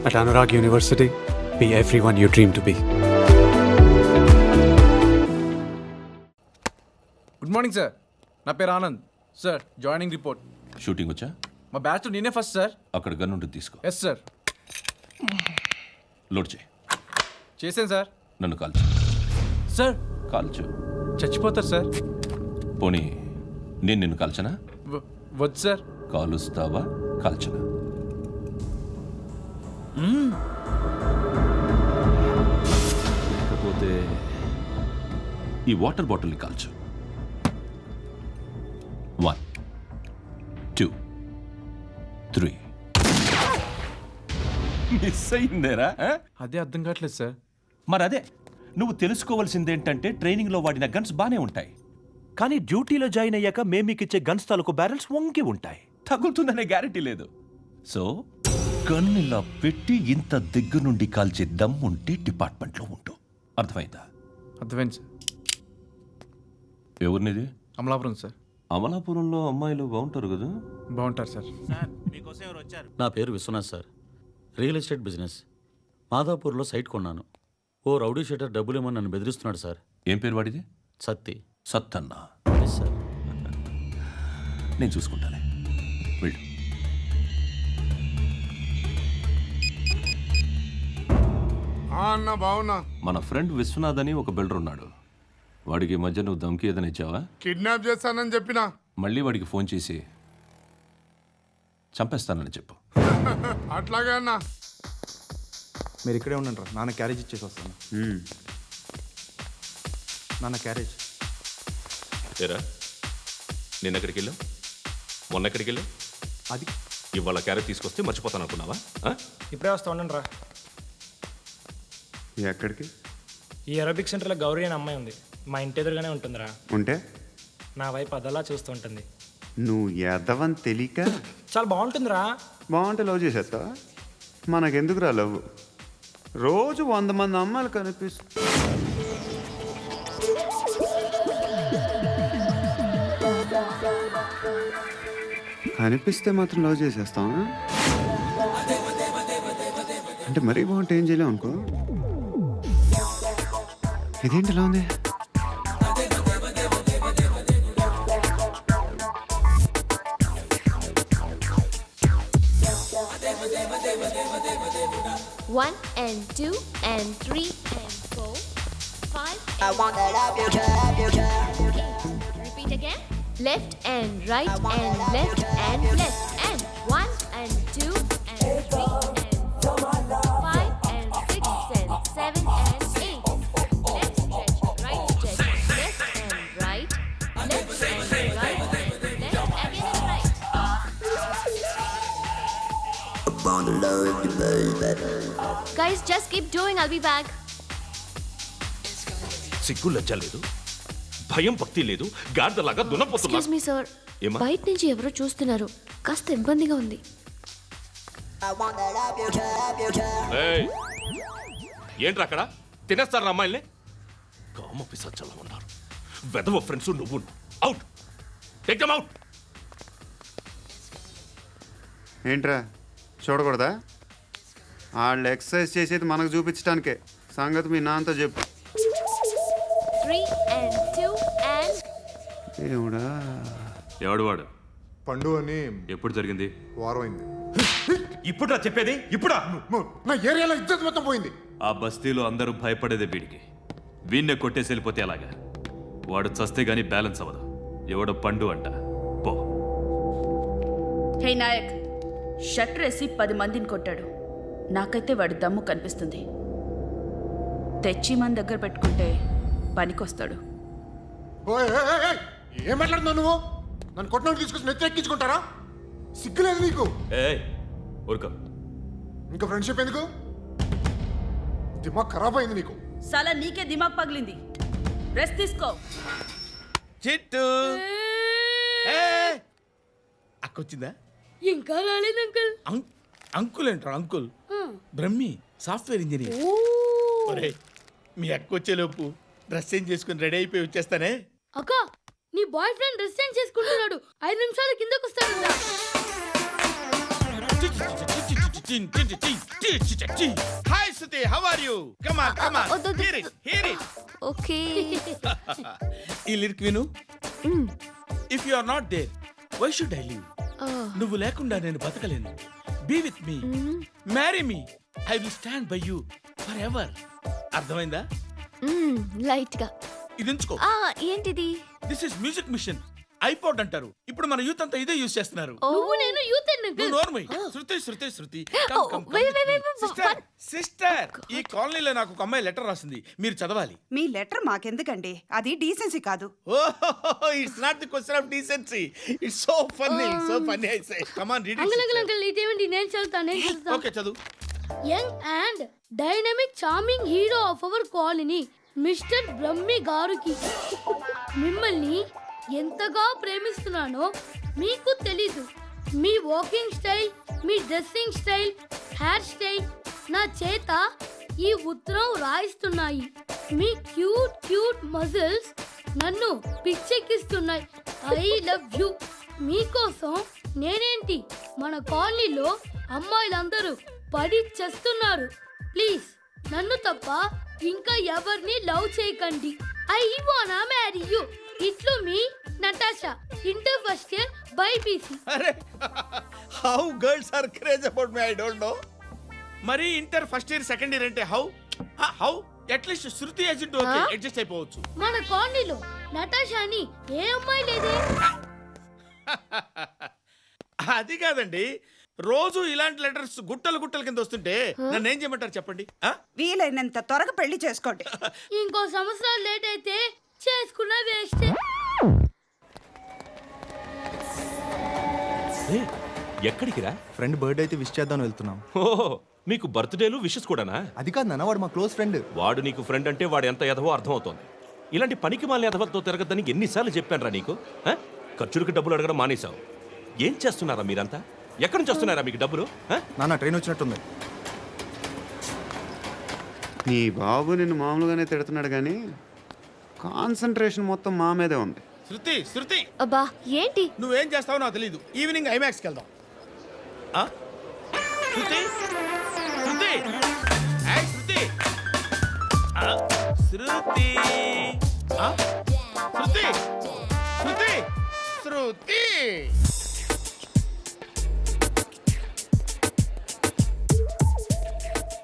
At Anurag University, be everyone you dream to be. Good morning sir, నా పేరు Anand sir. Joining report. Shooting వచ్చా? మా batch నేనే first sir. అక్కడ gun ఉంటుంది, తీసుకో. Yes sir. లోడ్ చేయి. చేశాను సార్. నన్ను కాల్చు. సార్ కాల్చు. చచ్చిపోతారు సార్. పోనీ నేను నిన్ను కాల్చనా? వద్దు సార్. కాలుస్తావా కాల్చనా? లేకపోతే ఈ వాటర్ బాటిల్ని కాల్చు. 1 2 3. మిస్ అయిందేరా? అదే అర్థం కావట్లేదు సార్. మరి అదే నువ్వు తెలుసుకోవాల్సిందేంటంటే ట్రైనింగ్లో వాడిన గన్స్ బానే ఉంటాయి, కానీ డ్యూటీలో జాయిన్ అయ్యాక మేము మీకు ఇచ్చే గన్స్ తాలూకు బ్యారెల్స్ వంగి ఉంటాయి, తగులుతుందనే గ్యారెంటీ లేదు. సో గన్ ఇలా పెట్టి ఇంత దగ్గర నుండి కాల్చే దమ్ ఉంటే డిపార్ట్మెంట్లో ఉంటూ. అర్థమైందా? అర్థమైంది సార్. ఎవరినిది? అమలాపురం సార్. అమలాపురంలో అమ్మాయిలు బాగుంటారు కదా? బాగుంటారు సార్. నా పేరు Viswanath sir. Real estate business. మాదాపూర్లో సైట్ కొన్నాను. ఓ రౌడీ షీటర్ డబ్బులు ఇవ్వమని నన్ను బెదిరిస్తున్నాడు సార్. ఏం పేరు వాడిది? సత్తి. సత్తన్నా? Yes sir. నేను చూసుకుంటానే, వెళ్ళు. అన్న బావున్నా. మన ఫ్రెండ్ విశ్వనాథ్ అని ఒక బిల్డర్ ఉన్నాడు. వాడికి ఈ మధ్య నువ్వు ధమ్కి ఏదైనా ఇచ్చావా? కిడ్నాప్ చేస్తానని చెప్పినా. మళ్ళీ వాడికి ఫోన్ చేసి చంపేస్తానని చెప్పు. అట్లాగే అన్న. మీరు ఇక్కడే ఉండండి, నాన్న క్యారేజ్ ఇచ్చేసి వస్తాను. నాన్న క్యారేజ్. ఏరా, నిన్న ఎక్కడికి వెళ్ళావు? మొన్న ఎక్కడికి వెళ్ళావు? అది ఇవాళ క్యారెట్ తీసుకొస్తే మర్చిపోతాను అనుకున్నావా? ఇప్పుడే వస్తా ఉండండి రా. ఎక్కడికి? ఈ అరబిక్ సెంటర్లో గౌరీ అనే అమ్మాయి ఉంది. మా ఇంటి ఎదురుగానే ఉంటుందిరా. ఉంటే నా వైపు అదలా చూస్తూ ఉంటుంది. నువ్వు ఎదవని తెలియక చాలా బాగుంటుందిరా. బాగుంటే లవ్ చేసేస్తావా? మనకెందుకురా లవ్? రోజు 100 మంది అమ్మాయిలు కనిపిస్తే మాత్రం లవ్ చేసేస్తావా? అంటే మరీ బాగుంటే ఏం చేయలేవు అనుకో. ఇదేంటి ఇలా ఉంది? One and two and three and four, 5. I wanna love you, love you, love you. 8. Repeat again. Left and right and left and left and 1 and 2 and 3 and 4, 5 and 6 and 7 and 8. Left stretch, right stretch, left and right, left and right and left again and right. I wanna love you, baby. Guys, just keep doing. I'll be back. సిగ్గు లజ్జ లేదు, భయం భక్తి లేదు, గాడిదలాగా దున్నపోతున్నా. Excuse me, sir. ఏమా? బయట నుంచి ఎవరో చూస్తున్నారు. కాస్త ఇబ్బందిగా ఉంది. I wanna love you, love you, love you. ఏయ్, ఏంట్రా అక్కడ తినేస్తారు అమ్మాయిల్ని? కామ పిశాచాలా ఉన్నారు. వెదవ ఫ్రెండ్స్ నువ్వు. Out, take them out. ఏంట్రా చూడకూడదా? వాళ్ళు ఎక్సర్సైజ్ చేసేది మనకు చూపించడానికే. సంగతి మీ నాన్నతో చెప్పు. 3 and 2 and ఏమిడా? ఎవడు వాడు? పండు అని ఎప్పుడు జరిగింది? వారం అయింది. ఇప్పుడా చెప్పేది? ఇప్పుడా? నా ఏరియాలో ఇజ్జత్ మొత్తం పోయింది. ఆ బస్తీలో అందరూ భయపడేదే వీడికి. వీణ్ణే కొట్టేసి వెళ్ళిపోతే అలాగా? వాడు చస్తే గానీ బ్యాలెన్స్ అవ్వదు. ఎవడో పండు అంట. పో. హే నాయక్, షట్టర్ వేసి 10 మందిని కొట్టాడు. నాకైతే వాడి దమ్ము కనిపిస్తుంది. తెచ్చి మన దగ్గర పెట్టుకుంటే పనికొస్తాడు. ఓయ్, ఏయ్, ఏయ్, ఏయ్, ఏం మాట్లాడుతున్నావు నువ్వు? నన్ను కొట్టడానికి తీసుకొచ్చి నెత్తి ఎక్కించుకుంటారా? సిగ్గులేదు నీకు? ఊరుకో. ఇంకా ఫ్రెండ్షిప్ ఎందుకు? దిమాగ్ ఖరాబ్ అయింది నీకు. సలా నీకే దిమాగ్ పగిలింది. రెస్ట్ తీసుకో. చిట్టు అక్కొచ్చిందా? ఇంకా రాలేదు అంకుల్. అంకుల్ అంటారు. Uncle Brahmi software engineer. ఒరేయ్, మీ అక్కొచ్చేలోపు డ్రెస్ చేంజ్ చేసుకుని రెడీ అయిపోయి వచ్చేస్తానే. అక్క, నీ బాయ్ ఫ్రెండ్ డ్రెస్ చేంజ్ చేసుకుంటున్నాడు. 5 నిమిషాలు కిందకు వస్తాడు. Hi Suthi, how are you? Come on, come on. వద్దొద్దు. Hear it. ఓకే. ఈ లిరిక్ విను. If you are not there, why should I live? నువ్వు లేకుండా నేను బతకలేను. Be with me, marry me, I will stand by you for ever. అర్థమైందా? Light గా. ఇది ఉంచుకో. ఏంటిది? This is music machine. IPod అంటారు. ఇప్పుడు మన యూత్ అంతా ఇదే యూజ్ చేస్తున్నారు. నువ్వు నేను యూత్ నువ్వు నోర్మై. శృతి, శృతి, శృతి. wait. సిస్టర్, ఈ కాలనీలో నాకు ఒక అమ్మాయి లెటర్ రాసింది, మీరు చదవాలి. మీ లెటర్ మాకెందుకండి? అది డీసెన్సీ కాదు. It's not the question of decency. It's so funny, so funny. I say come on, read uncle ఇదేమిటి? నేను చదువుతాను. ఓకే, చదువు. Young and dynamic charming hero of our colony mister Brahmi గారికి మిమ్మల్ని ఎంతగా ప్రేమిస్తున్నానో మీకు తెలీదు. మీ వాకింగ్ స్టైల్, మీ డ్రెస్సింగ్ స్టైల్, హెయిర్ స్టైల్ నా చేత ఈ ఉత్తరం రాయిస్తున్నాయి. మీ క్యూట్ క్యూట్ మజిల్స్ నన్ను పిచ్చెక్కిస్తున్నాయి. I love you. మీకోసం నేనేంటి, మన కాలనీలో అమ్మాయిలందరూ పడి చేస్తున్నారు. ప్లీజ్ నన్ను తప్ప ఇంకా ఎవరిని లవ్ చేయకండి. ఐ వానా మ్యారీ యూ. ఇట్లు మీ Natasha, inter first year BiPC. అరే, how girls are craze about me, I don't know. మరి inter first year second year అంటే how at least Shruti agent okay, adjust అయిపోవచ్చు. మన కాలనీలో నటాషా అని ఏ అమ్మాయి లేదే. అది కాదండి, రోజు ఇలాంటి లెటర్స్ గుట్టలు గుట్టల కింద వస్తుంటే నన్ను ఏం చేయమంటారు చెప్పండి? వీలైనంత త్వరగా పెళ్లి చేసుకోండి. ఇంకో సంవత్సరాలు లేట్ అయితే చేసుకున్న వేస్ట్. ఎక్కడికి రా? ఫ్రెండ్ బర్త్డే అయితే విష్ చేద్దాం వెళ్తున్నాం. ఓహో, మీకు బర్త్డేలు విషెస్ కూడానా? అది కాదు నాన్న, వాడు మా క్లోజ్ ఫ్రెండ్. వాడు నీకు ఫ్రెండ్ అంటే వాడు ఎంత ఎదవో అర్థమవుతోంది. ఇలాంటి పనికి మాలిన ఎదవలతో తిరగద్దని ఎన్నిసార్లు చెప్పాను రా నీకు? ఖర్చులకు డబ్బులు అడగడం మానేశావు. ఏం చేస్తున్నారా మీరంతా? ఎక్కడి నుంచి వస్తున్నారా మీకు డబ్బులు? నాన్న ట్రైన్ వచ్చినట్టుంది. నీ బాబు నిన్ను మామూలుగానే తిడుతున్నాడు కానీ కాన్సన్ట్రేషన్ మొత్తం మా మీదే ఉంది. శృతి, శృతి, అబ్బా ఏంటి? నువ్వేం చేస్తావో నాకు తెలీదు. ఈవినింగ్ ఐమాక్స్కి వెళ్దాం. శృతి, శృతి, ఏయ్ శృతి, శృతి, శృతి, శృతి, శృతి.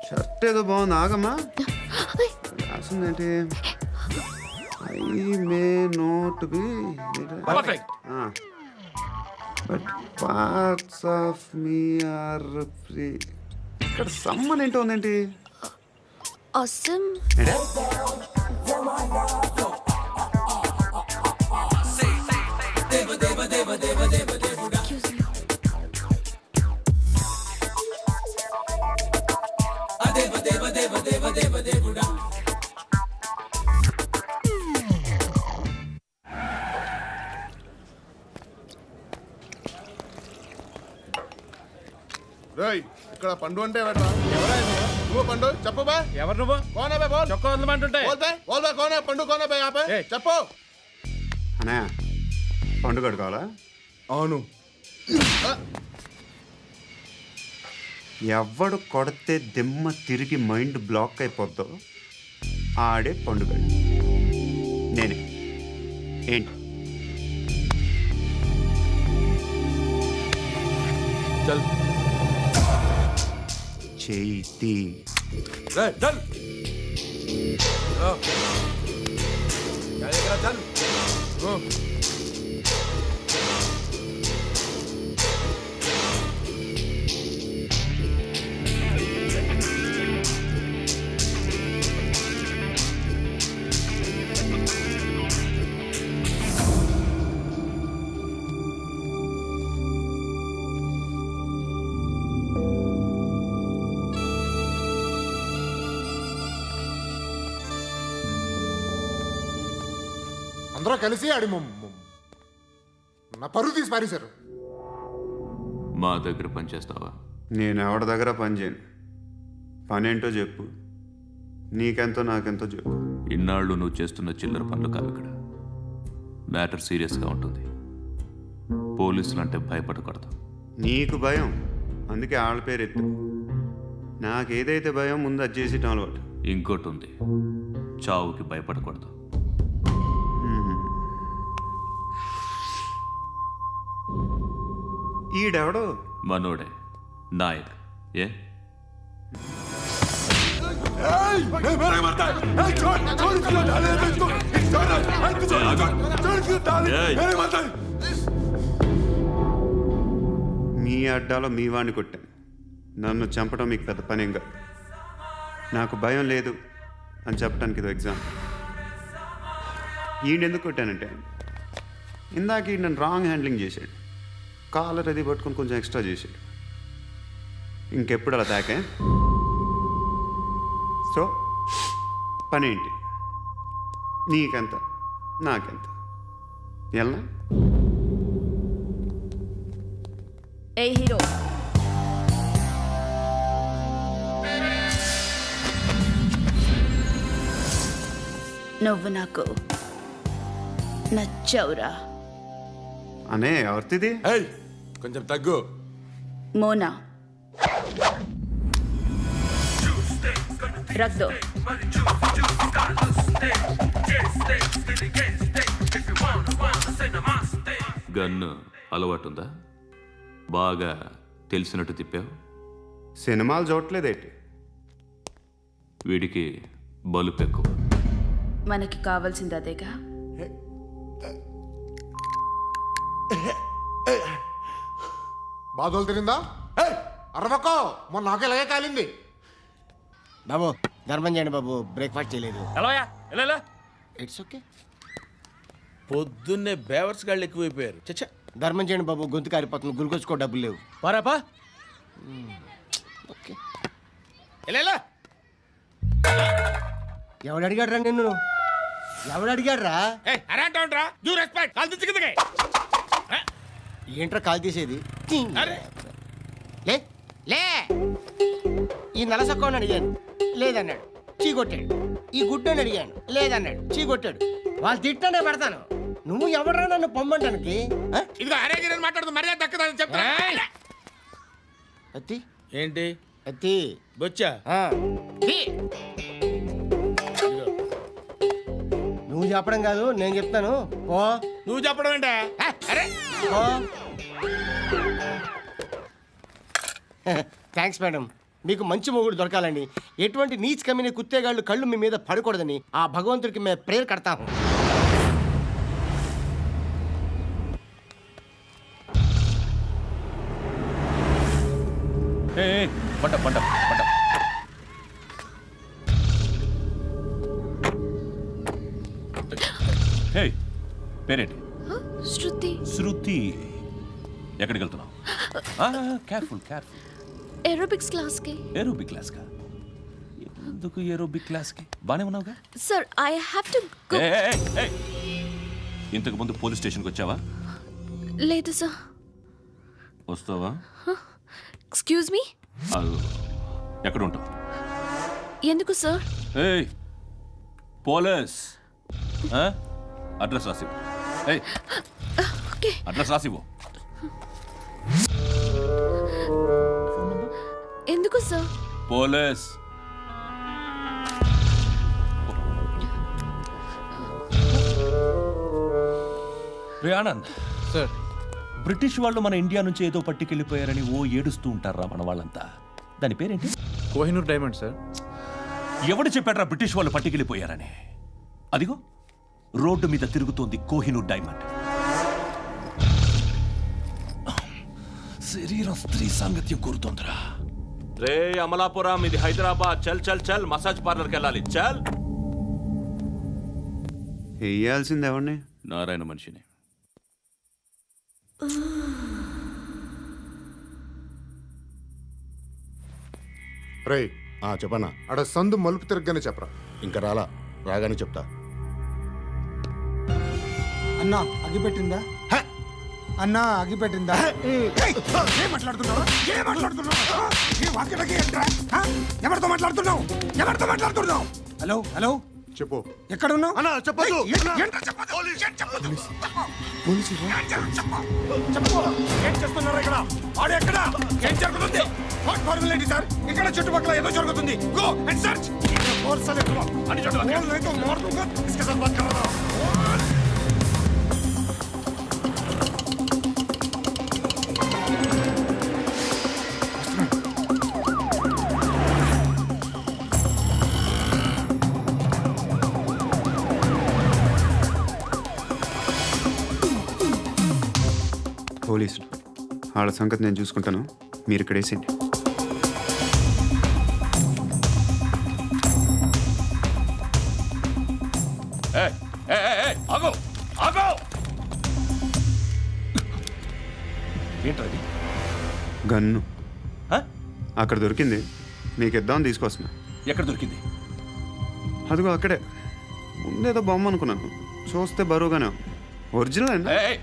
షర్ట్ ఏదో బాగుంది, ఆగమ్మా. రాసిందేంటి? I may not be perfect. But parts of me are free. ఇక్కడ సమ్మన్ ఏంటో ఉందేంటి? Awesome. ఏంటే? Excuse me. రేయ్, ఇక్కడ పండు అంటే ఎవరా? నువ్వు పండు చెప్పు బా. ఎవరు నువ్వు? కోనా బే బోల్. చొక్కా వదలమంటుంటే బోల్ బే, బోల్ బే, కోనా పండు, కోనా బే ఆపే. ఏయ్. చెప్పు. అన్నయ్య, పండుగ కావాలా? అవును. ఎవడు కొడితే దిమ్మ తిరిగి మైండ్ బ్లాక్ అయిపోద్దో ఆడే పండుగ. నేనే. ఏంటి? చల్. చేతి చల్. చల్. అందరూ కలిసి ఆడి నా పరువు తీసి పారేశారు. మా దగ్గర పనిచేస్తావా? నేను ఎవరి దగ్గర పని చేయను. పని ఏంటో చెప్పు. నీకెంతో నాకెంతో చెప్పు. ఇన్నాళ్ళు నువ్వు చేస్తున్న చిల్లర పనులు కావు ఇక్కడ. మ్యాటర్ సీరియస్గా ఉంటుంది. పోలీసులు అంటే భయపడకూడదు. నీకు భయం, అందుకే ఆళ్ళ పేరు ఎత్తు. నాకు ఏదైతే భయం ముందు అది చేసేటం అలవాటు. ఇంకోటి ఉంది, చావుకి భయపడకూడదు. ఈడెవడో మనోడే నాయక్. ఏ మీ అడ్డాలో మీ వాడిని కొట్టాను. నన్ను చంపడం మీకు పెద్ద పనేంగా. నాకు భయం లేదు అని చెప్పడానికి ఇది ఎగ్జామ్. ఈయన ఎందుకు కొట్టానంటే ఇందాక ఈయన నన్ను రాంగ్ హ్యాండ్లింగ్ చేశాడు. కాలర్ అది పట్టుకొని కొంచెం ఎక్స్ట్రా చేశాడు. ఇంకెప్పుడు అలా తాకే. సో పనేంటి? నీకెంత నాకెంత ఎలా? ఏ హీరో, నువ్వు నాకు నచ్చవురా. అనే ఎవరిది? కొంచెం తగ్గు. మోనా రख दो. గన్ను అలవాటుందా? బాగా తెలిసినట్టు తిప్పావు. సినిమాలు చూడట్లేదేంటి? వీడికి బలుపు ఎక్కువ. మనకి కావాల్సింది అదేగా. బాధలు తిరిందా? అరవకో, మొన్న నాకే ఇలాగే కాలింది. బాబు ధర్మం చేయండి బాబు, బ్రేక్ఫాస్ట్ చేయలేదు. ఎలా ఇట్స్ ఓకే. పొద్దున్నే బేవర్స్ గాళ్ళు ఎక్కువైపోయారు. చచ్చా, ధర్మం చేయండి బాబు, గొంతు కారిపోతుంది, గురికొచ్చుకో డబ్బులు లేవు. పారాపా. ఓకే. ఎలా ఎవడు అడిగాడు రా నిన్ను? ఎవడు అడిగాడు రా? అరేంటా యూ రెస్పెక్ట్ కాల్ తెచ్చి కిందకి. ఏంట్రా కాల్ తీసేది? అరే లే లే. ఈ నలసక్కని అడిగాను, లేదన్నాడు, చీ కొట్టాడు. ఈ గుడ్డని అడిగాను, లేదన్నాడు, చీ కొట్టాడు. వాళ్ళు తిట్టానే పెడతాను. నువ్వు ఎవడరా నన్ను పొమ్మంటానికి? ఇదిగో అరే గిరని మాట్లాడుతూ మర్యాద దక్కదని చెప్తా. అత్తి ఏంటి అత్తి బొచ్చా? నువ్వు చెప్పడం కాదు, నేను చెప్తాను. ఓ నువ్వు చెప్పడం ఏంటే? అరే ఓ థ్యాంక్స్ మేడం. మీకు మంచి మొగుడు దొరకాలని, ఎటువంటి నీచ్ కమ్మిన కుత్తేగాళ్ళు కళ్ళు మీ మీద పడకూడదని ఆ భగవంతుడికి మేము ప్రేయర్ కడతాము. పంట పంట పంట. హే, పేరేంటి? శృతి. శృతి. ఎక్కడికి వెళ్తున్నావు? Careful careful. ఏరోబిక్స్ క్లాస్ కి. ఏరోబిక్ క్లాస్ కా? ఎందుకు ఏరోబిక్ క్లాస్ కి? బానే ఉన్నావుగా? Sir I have to go. ఇంతకు ముందు పోలీస్ స్టేషన్కి వచ్చావా? లేదు సార్. వస్తావా? Excuse me. ఎక్కడ ఉంటావు? ఎందుకు సార్? ఏయ్ పోలీస్, అడ్రస్ రాసివ్వు. ఏయ్ ఓకే. అడ్రస్ రాసివ్వు. ఎందుకు సార్? పోలీస్. రే ఆనంద్ సార్. బ్రిటిష్ వాళ్ళు మన ఇండియా నుంచి ఏదో పట్టుకెళ్ళిపోయారని ఓ ఏడుస్తూ ఉంటారా మన వాళ్ళంతా. దాని పేరేంటి? Kohinoor diamond sir. ఎవడు చెప్పాడ్రా బ్రిటిష్ వాళ్ళు పట్టుకెళ్ళిపోయారని? అదిగో రోడ్డు మీద తిరుగుతోంది కోహినూర్ డైమండ్. శరీరం స్త్రీ సాంగత్యం కోరుతోందిరా. రే అమలాపురం, ఇది హైదరాబాద్. చల్ చల్ చల్, మసాజ్ పార్లర్కి వెళ్ళాలి. చల్. వేయాల్సింది ఎవరిని? నారాయణ మనిషిని. రే చెప్పనా? అడ సందు మలుపు తిరగగానే చెప్పరా. ఇంకా రాగానే చెప్తా. అన్నా అగిపెట్టిందా? అన్నా అగిపెట్టిందా? ఏం మాట్లాడుతున్నావు? ఏం మాట్లాడుతున్నావు? ఏ వాక్యలకి ఏంట్రా? ఎవరితో మాట్లాడుతున్నావు? ఎవరితో మాట్లాడుతున్నావు? హలో హలో, చెప్పు. ఎక్కడ ఉన్నావు? అన్నా చెప్పదు. ఏంట్రా చెప్పదు? ఏం చెప్పదు? పోలీసులు. చెప్పు. ఏం చేస్తున్నారు ఇక్కడ? ఆడు ఎక్కడ? ఏం జరుగుతుంది? What formula sir? ఇక్కడ చుట్టుపక్కల ఏదో జరుగుతుంది. Go and search. అని పోలీసులు వాళ్ళ సంగతి నేను చూసుకుంటాను, మీరు ఇక్కడ వేసేయండి. ఆగో ఆగో ఏంటది? గన్ను హ? అక్కడ దొరికింది, మీకు ఇద్దామని తీసుకొస్తున్నా. ఎక్కడ దొరికింది? అదిగో అక్కడే ముందేదో బొమ్మ అనుకున్నాను, చూస్తే బరువుగానే ఉంది. ఒరిజినల్ అండి. ఏయ్!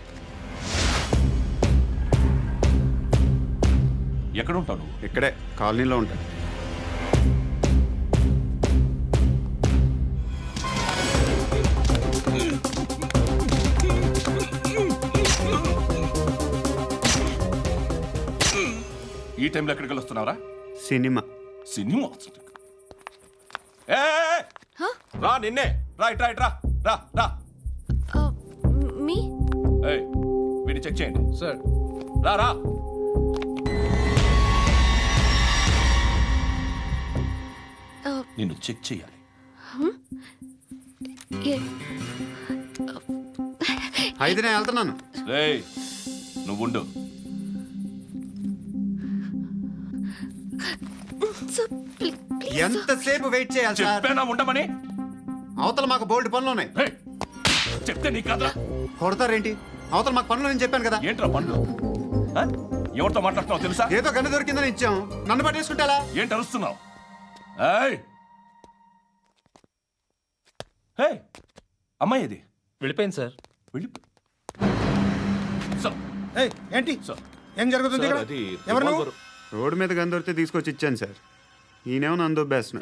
ఎక్కడ ఉంటావు నువ్వు? ఇక్కడే కాలనీలో ఉంటాయి. ఈ టైంలో ఎక్కడికి వస్తున్నావురా? సినిమా. సినిమా ఏయ్! రా నిన్నే రా ఇట్రా ఇట్రా రా రా మీ ఏయ్ వీడిని చెక్ చేయండి. సార్ రా రా నిన్ను చెక్ చేయాలి. అయితే నేను వెళ్తున్నాను. రేయ్ నువ్వుండు. ఎంతసేపు వెయిట్ చేయాలి సార్? చెప్పేనా ఉండమని? అవతల మాకు బోల్డ్ పనులు ఉన్నాయి. ఏయ్! చెప్తే నీ కదా కొడతారేంటి? అవతల మాకు పనులు నేను చెప్పాను కదా. ఏంట్రా పండ్లు? ఆ? ఎవరితో మాట్లాడుతున్నావు తెలుసా? ఏదో గన్ను దొరికిందని ఇచ్చాం, నన్ను పట్టేసుకుంటా. ఏంటి అరుస్తున్నావు? ఏయ్! ఏయ్! అమ్మాయి ఇది వెళ్ళిపోయింది సార్. వెళ్ళి సార్ ఏయ్, ఏంటి సార్ ఏం జరుగుతుంది ఇక్కడ? ఎవరు నువ్వు? రోడ్డు మీద గన్ను దొరికితే తీసుకొచ్చి ఇచ్చాను సార్. ఈయనేమో నన్ను దొబ్బేస్తున్నా.